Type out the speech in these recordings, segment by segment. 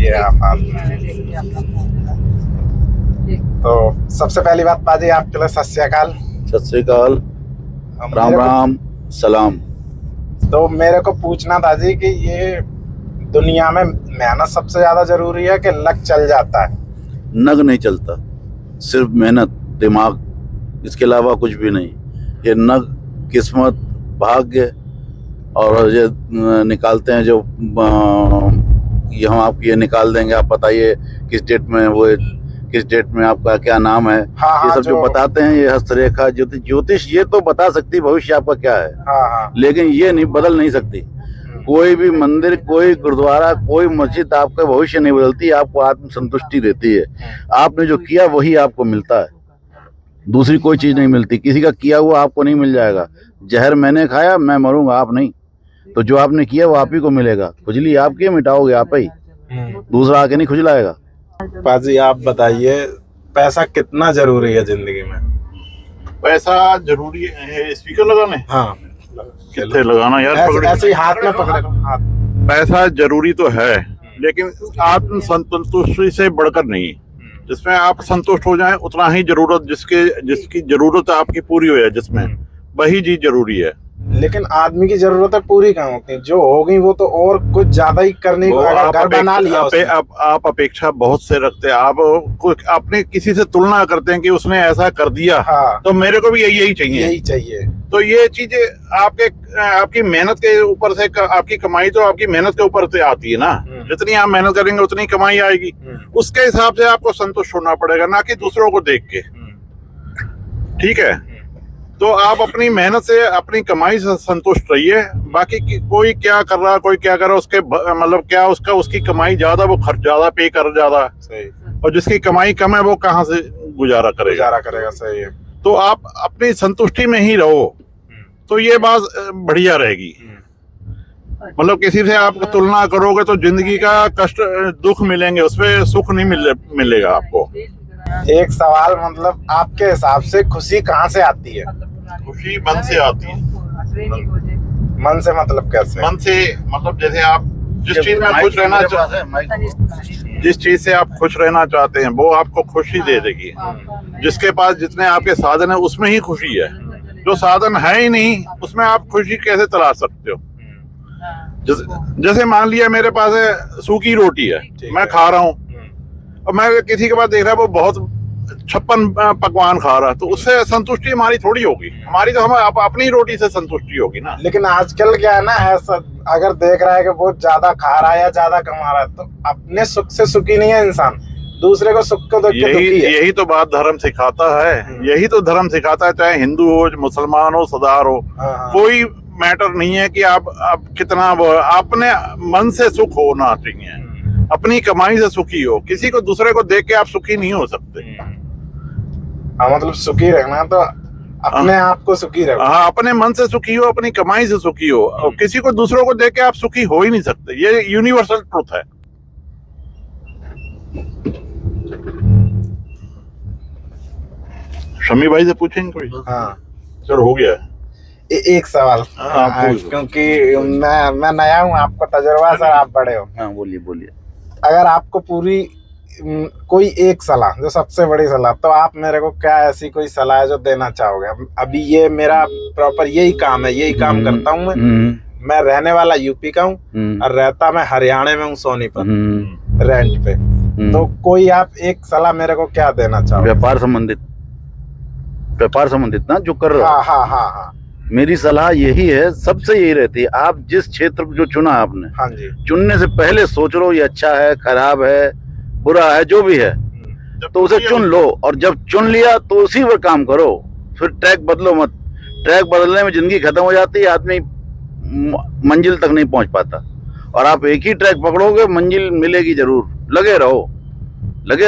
ये आप तो सबसे पहली बात पाजी आपके लिए सत श्री अकाल। सत श्री अकाल, राम राम, सलाम। तो मेरे को पूछना था जी कि ये दुनिया में मेहनत सबसे ज्यादा जरूरी है कि लक चल जाता है? नग नहीं चलता, सिर्फ मेहनत, दिमाग, इसके अलावा कुछ भी नहीं। ये नग, किस्मत, भाग्य और ये निकालते हैं जो ये हम आपकी ये निकाल देंगे, आप बताइए किस डेट में वो, किस डेट में आपका क्या नाम है। हाँ, ये सब जो बताते हैं, ये हस्तरेखा, ज्योतिष ये तो बता सकती भविष्य आपका क्या है। हाँ। लेकिन ये नहीं बदल नहीं सकती। कोई भी मंदिर, कोई गुरुद्वारा, कोई मस्जिद आपका भविष्य नहीं बदलती, आपको आत्म संतुष्टि देती है। आपने जो किया वही आपको मिलता है, दूसरी कोई चीज नहीं मिलती। किसी का किया हुआ आपको नहीं मिल जाएगा। जहर मैंने खाया, मैं मरूंगा, आप नहीं। तो जो आपने किया वो आप ही को मिलेगा। खुजली आपकी मिटाओगे आप ही, दूसरा आके नहीं खुजलाएगा। पाजी आप बताइए, पैसा कितना जरूरी है जिंदगी में? पैसा जरूरी है? स्पीकर लगाने? हाँ, कितने लगाना यार? ऐसे ही हाथ में पकड़े हाथ। पैसा जरूरी तो है, लेकिन आत्म संतुष्टि से बढ़कर नहीं। जिसमें आप संतुष्ट हो जाएं उतना ही जरूरत, जिसकी जरूरत आपकी पूरी हो जाए, जिसमें वही चीज जरूरी है। लेकिन आदमी की जरूरतें पूरी कहाँ होती हैं? जो होगी वो तो और कुछ ज्यादा ही करने को घर बना लिया। आप अपेक्षा बहुत से रखते हैं, आप कुछ अपने किसी से तुलना करते हैं कि उसने ऐसा कर दिया। हाँ, तो मेरे को भी यही चाहिए। तो ये चीजें आपकी मेहनत के ऊपर से, आपकी कमाई तो आपकी मेहनत के ऊपर से आती है ना। जितनी आप मेहनत करेंगे उतनी कमाई आएगी। उसके हिसाब से आपको संतुष्ट होना पड़ेगा, ना कि दूसरों को देख के। ठीक है, तो आप अपनी मेहनत से, अपनी कमाई से संतुष्ट रहिए। बाकी कोई क्या कर रहा, कोई क्या कर रहा, उसके मतलब क्या उसकी कमाई ज्यादा, वो खर्च ज्यादा पे कर ज्यादा, और जिसकी कमाई कम है वो कहाँ से गुजारा करेगा। सही है। तो आप अपनी संतुष्टि में ही रहो, तो ये बात बढ़िया रहेगी। मतलब किसी से आप तुलना करोगे तो जिंदगी का कष्ट, दुख मिलेंगे, उसमें सुख नहीं मिलेगा आपको। एक सवाल, मतलब आपके हिसाब से खुशी कहाँ से आती है? खुशी मन से आती है। मन से मतलब कैसे? मन से मतलब जैसे आप जिस चीज में खुश रहना जिस चीज से आप खुश रहना चाहते हैं वो आपको खुशी दे देगी। जिसके पास जितने आपके साधन है उसमें ही खुशी है। जो साधन है ही नहीं उसमें आप खुशी कैसे तलाश सकते हो? जैसे मान लिया मेरे पास है सूखी रोटी है, मैं खा रहा हूँ, और मैं किसी के पास देख रहा है वो बहुत 56 पकवान खा रहा है, तो उससे संतुष्टि हमारी थोड़ी होगी। हमारी तो हम अपनी रोटी से संतुष्टि होगी ना। लेकिन आजकल क्या है ना, ऐसा अगर देख रहा है कि वो ज्यादा खा रहा है या ज्यादा कमा रहा है, तो अपने सुख से सुखी नहीं है इंसान, दूसरे को सुख को देख के दुखी है। यही तो बात धर्म सिखाता है। यही तो धर्म सिखाता है, चाहे हिंदू हो, मुसलमान हो, सरदार हो, कोई मैटर नहीं है कि आप कितना, अपने मन से सुख होना चाहिए, अपनी कमाई से सुखी हो। किसी को, दूसरे को देख के आप सुखी नहीं हो सकते। हाँ, मतलब सुखी रहना तो अपने आप को सुखी रहो। हाँ, अपने मन से सुखी हो, अपनी कमाई से सुखी हो, और किसी को, दूसरों को देख के आप सुखी हो ही नहीं सकते। ये यूनिवर्सल ट्रुथ है। शमी भाई से पूछेंगे कोई? हाँ सर, हो गया। एक सवाल, क्योंकि मैं नया हूँ, आपको तजुर्बा, सर आप बड़े हो। हाँ, बोलिए। अगर आपको पूरी कोई एक सलाह, जो सबसे बड़ी सलाह, तो आप मेरे को क्या ऐसी कोई सलाह है जो देना चाहोगे? अभी ये मेरा प्रॉपर यही काम है, यही काम करता हूँ मैं रहने वाला यूपी का हूँ और रहता मैं हरियाणा में हूँ, सोनीपत रेंट पे। तो कोई आप एक सलाह मेरे को क्या देना चाहोगे? व्यापार संबंधित ना जो कर रहे हो? हाँ। मेरी सलाह यही है, सबसे यही रहती है, आप जिस क्षेत्र जो चुना आपने, हाँ जी, चुनने से पहले सोच लो ये अच्छा है, खराब है, बुरा है, जो भी है, तो उसे चुन लो। और जब चुन लिया तो उसी पर काम करो, फिर ट्रैक बदलो मत। ट्रैक बदलने में जिंदगी खत्म हो जाती है, आदमी मंजिल तक नहीं पहुंच पाता। और आप एक ही ट्रैक पकड़ोगे, मंजिल मिलेगी जरूर। लगे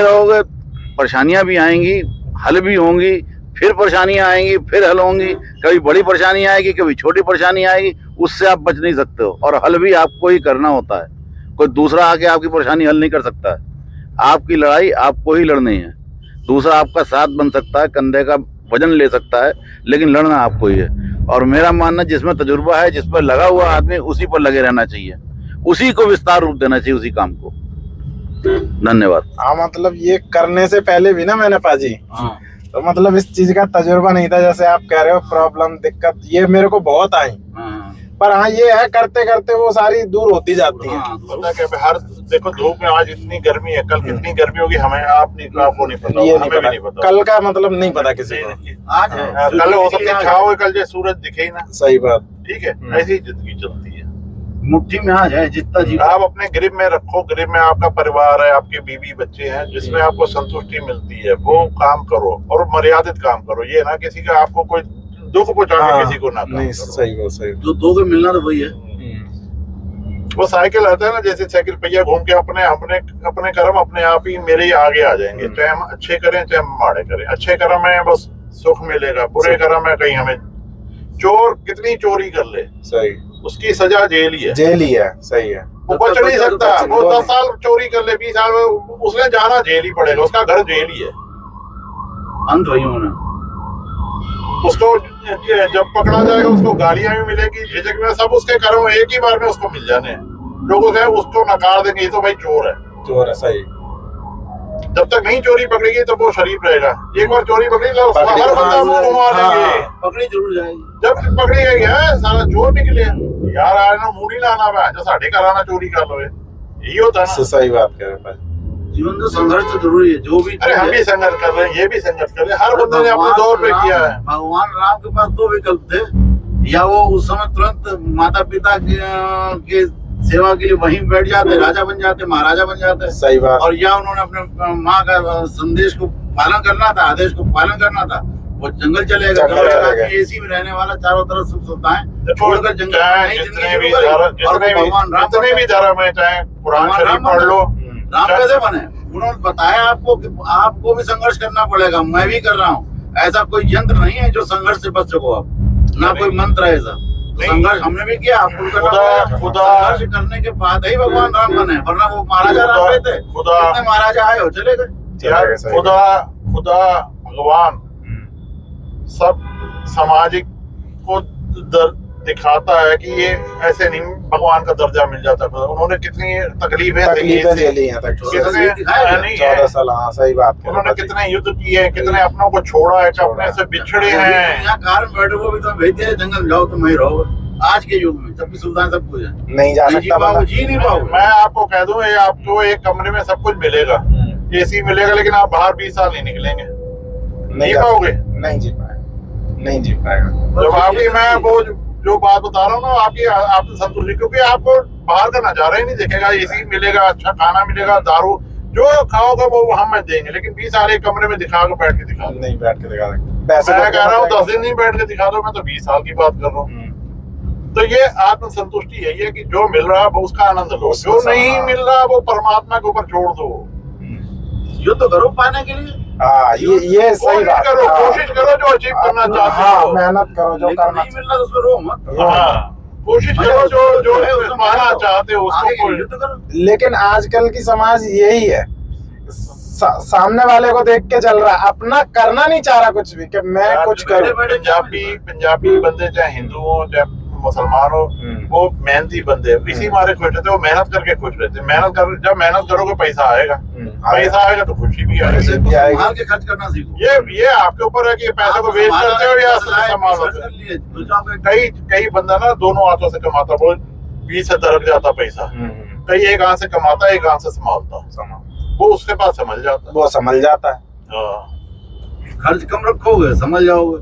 रहोगे, परेशानियां भी आएंगी, हल भी होंगी, फिर परेशानियां आएंगी, फिर हल होंगी। कभी बड़ी परेशानी आएगी, कभी छोटी परेशानी आएगी, उससे आप बच नहीं सकते हो। और हल भी आपको ही करना होता है, कोई दूसरा आके आपकी परेशानी हल नहीं कर सकता है। आपकी लड़ाई आपको ही लड़नी है। दूसरा आपका साथ बन सकता है, कंधे का वजन ले सकता है, लेकिन लड़ना आपको ही है। और मेरा मानना, जिसमें तजुर्बा है, जिस पर लगा हुआ आदमी, उसी पर लगे रहना चाहिए, उसी को विस्तार रूप देना चाहिए, उसी काम को। धन्यवाद। हाँ मतलब ये करने से पहले भी ना मैंने पाजी, तो मतलब इस चीज का तजुर्बा नहीं था, जैसे आप कह रहे हो प्रॉब्लम दिक्कत ये मेरे को बहुत आई, पर हाँ ये है करते करते वो सारी दूर होती जाती है। पता क्या हर देखो धूप में आज इतनी गर्मी है, कल कितनी गर्मी होगी हमें आपको नहीं पता, ये हमें भी नहीं पता, कल का मतलब नहीं पता किसी को। आज कल हो सकती है छाव, कल जो सूरज दिखे ही ना। सही बात। ठीक है, ऐसी ही जिंदगी चलती है, मुट्ठी में आ जाए जितना जी। आप अपने ग्रिप में रखो, ग्रिप में आपका परिवार है, आपके बीवी बच्चे हैं, जिसमें आपको संतुष्टि मिलती है वो काम करो और मर्यादित काम करो। ये ना किसी का आपको कोई दुख पहुंचा किसी को ना काम नहीं, करो। सही बात, सही। जो दो के मिलना तो वही है। वो साइकिल आता है ना, जैसे साइकिल पहिया घूम के अपने कर्म अपने आप ही मेरे ही आगे आ जाएंगे, चाहे हम अच्छे करें चाहे हम माड़े करें। अच्छे कर्म में बस सुख मिलेगा, बुरे कर्म में कहीं हमें चोर कितनी चोरी कर ले सही, उसकी सजा जेल ही है, जेल ही है। सही है, वो बच नहीं सकता। वो 10 साल चोरी कर ले, 20 साल उसने जाना जेल ही पड़ेगा, उसका घर जेल ही है। अंत वही होना। उसको जब पकड़ा जाएगा उसको गालियां भी मिलेगी, झिझक में सब उसके कर्म एक ही बार में उसको मिल जाने हैं। लोग उसको नकार देंगे, ये तो भाई चोर है, चोर है। सही, जब तक नहीं चोरी पकड़ेगी तब वो शरीफ रहेगा। एक बार चोरी पकड़ी तो हर बंदा मुंह घुमा देंगे, पकड़ी जरूर जाएगी। जब पकड़ी गई है सारा चोर निकले यार, आए ना मुंह नहीं लाना भाई, जो साढ़े घर आना चोरी कर लो, यही होता है ना। सही बात कह रहे हैं। जीवन में संघर्ष तो जरूरी है, जो भी। अरे हम भी संघर्ष कर रहे हैं, ये भी संघर्ष कर रहे हैं, हर बंदे ने अपने दौर पे किया है। भगवान राम के पास दो विकल्प थे, या वो उस समय तुरंत माता पिता के सेवा के लिए वहीं बैठ जाते, राजा बन जाते, महाराजा बन जाते। सही बात। और या उन्होंने अपने माँ का संदेश को पालन करना था, आदेश को पालन करना था, वो जंगल चले गए। एसी में रहने वाला चारों तरफ सुख सुविधाएं छोड़कर जंगल जितने भी धर्म है, चाहे कुरान शरीफ पढ़ लो। राम कैसे बने? उन्होंने बताया आपको कि आपको भी संघर्ष करना पड़ेगा, मैं भी कर रहा हूँ। ऐसा कोई यंत्र नहीं है जो संघर्ष से बच सको आप, ना कोई मंत्र है ऐसा। संघर्ष हमने भी किया, आपको संघर्ष करने के बाद ही भगवान राम बने, वरना वो महाराजा राम गए थे, कितने महाराजा आए हो चले गए। खुदा भगवान सब सामाजिक को दिखाता है कि ये ऐसे नहीं भगवान का दर्जा मिल जाता था। उन्होंने कितनी तकलीफें झेली हैं, 14 साल। हाँ सही बात, उन्होंने कितने युद्ध किए, कितने अपनों को छोड़ा है, अपने से बिछड़े हैं। यहाँ कार में बैठे वो भी तो भेज दिया जंगल जाओ तुम वहीं रहो। आज के युग में सब सुविधाएं सब कुछ है, नहीं जा सकता, जी नहीं पाओगे। मैं आपको कह दूं, ये आपको एक कमरे में सब कुछ मिलेगा, एसी मिलेगा, लेकिन आप बाहर 20 साल नहीं निकलेंगे, नहीं पाओगे, नहीं जी पाएगा। जब आपकी मैं वो जो बात बता रहा हूँ ना, आपकी संतुष्टि, क्योंकि आपको बाहर का नजारा ही नहीं दिखेगा। एसी मिलेगा, अच्छा खाना मिलेगा, दारू जो खाओगे वो हम देंगे, लेकिन 20 साल एक कमरे में दिखा के बैठ के दिखा नहीं, बैठ के दिखा मैं कह रहा हूँ 10 दिन नहीं बैठ के दिखा दो, मैं तो 20 साल की बात कर रहा हूँ। तो ये आत्म संतुष्टि है, ये कि जो मिल रहा है उसका आनंद लो, जो नहीं मिल रहा वो परमात्मा के ऊपर छोड़ दो। युद्ध करो पाने के लिए। हाँ ये सही बात। करो, कोशिश करो जो अचीव करना चाहते हो, मेहनत करो, जो करना नहीं मिल रहा तो उसमें रो मत। कोशिश करो जो पाना चाहते हो उसको युद्ध करो। लेकिन आजकल की समाज यही है, सामने वाले को देख के चल रहा है, अपना करना नहीं चाह रहा कुछ भी, कि मैं कुछ करूं। पंजाबी बंदे चाहे हिंदू हो चाहे मुसलमान हो, वो मेहनती बंदे इसी मारे खुश रहते, वो मेहनत करके खुश रहते। जब मेहनत करोगे पैसा आएगा, पैसा आएगा तो खुशी भी आएगी। संभाल के खर्च करना सीखो। ये आपके ऊपर है कि पैसे को वेस्ट करते हो या संभालोगे। कई बंदा ना दोनों हाथों से कमाता, वो 20 से दरक जाता पैसा, कई एक हाथ से कमाता एक हाथ से संभालता, वो उसके पास समझ जाता है। खर्च कम रखोगे समझ जाओगे।